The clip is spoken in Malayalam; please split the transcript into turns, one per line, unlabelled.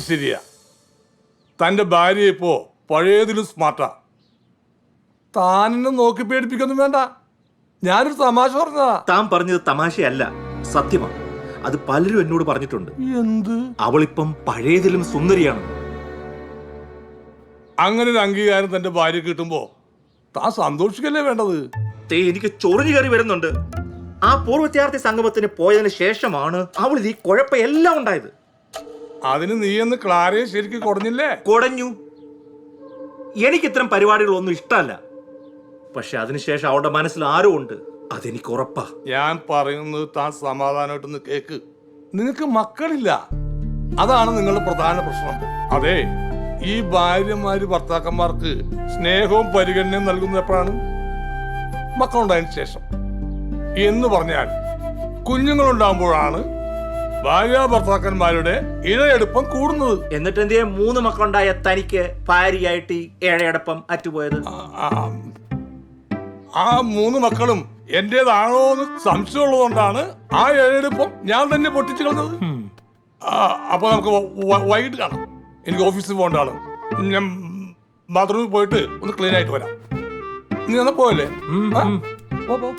ശരിയാ. തന്റെ ഭാര്യ ഇപ്പോ പഴയതിലും സ്മാർട്ടാ. താനെന്നെ നോക്കി പേടിപ്പിക്കൊന്നും വേണ്ട. ഞാനൊരു തമാശ പറഞ്ഞതാ.
താൻ പറഞ്ഞത് തമാശയല്ല, സത്യമാണ്. അത് പലരും എന്നോട് പറഞ്ഞിട്ടുണ്ട്.
എന്ത്?
അവളിപ്പം പഴയതിലും സുന്ദരിയാണ്.
അങ്ങനെ ഒരു അംഗീകാരം തന്റെ ഭാര്യ കിട്ടുമ്പോ താൻ സന്തോഷിക്കല്ലേ വേണ്ടത്?
എനിക്ക് ചൊറിഞ്ഞു കയറി വരുന്നുണ്ട്. ആ പൂർവ്വ വിദ്യാർത്ഥി സംഗമത്തിന് പോയതിനു ശേഷമാണ് അവളിൽ ഈ കുഴപ്പമെല്ലാം ഉണ്ടായത്.
അതിന് നീ എന്ന് ക്ലാരയെ ശരിക്കും കുടഞ്ഞില്ലേ?
കുടഞ്ഞു. എനിക്ക് ഇത്തരം പരിപാടികളൊന്നും ഇഷ്ടമല്ല. പക്ഷെ അതിനുശേഷം അവളുടെ മനസ്സിൽ ആരോ ഉണ്ട്, അതെനിക്ക് ഉറപ്പാ.
ഞാൻ പറയുന്നത് താൻ സമാധാനമായിട്ടൊന്ന് കേക്ക്. നിനക്ക് മക്കളില്ല, അതാണ് നിങ്ങളുടെ പ്രധാന പ്രശ്നം. അതെ, ഈ ഭാര്യമാര് ഭർത്താക്കന്മാർക്ക് സ്നേഹവും പരിഗണനയും നൽകുന്നത് എപ്പോഴാണ്? മക്കളുണ്ടായതിനു ശേഷം. എന്ന് പറഞ്ഞാൽ കുഞ്ഞുങ്ങളുണ്ടാകുമ്പോഴാണ് ഭാര്യ ഭർത്താക്കന്മാരുടെ ഇഴയെടുപ്പം കൂടുന്നത്.
എന്നിട്ട് എന്തേ 3 മക്കളുണ്ടായ തനിക്ക് ഭാര്യയായിട്ട് ഈ ഇഴയടപ്പം അറ്റുപോയത്?
ആ 3 മക്കളും എന്റേതാണോ എന്ന് സംശയമുള്ളതുകൊണ്ടാണ് ആ ഇഴയെടുപ്പം ഞാൻ തന്നെ പൊട്ടിച്ചു കളഞ്ഞത്. അപ്പൊ നമുക്ക് വൈകിട്ട് കാണാം. എനിക്ക് ഓഫീസിൽ പോകേണ്ടതാണ്. ഞാൻ ബാത്റൂമിൽ പോയിട്ട് ഒന്ന് ക്ലീൻ ആയിട്ട് വരാം. നീ എന്നാ പോയല്ലേ? പോ.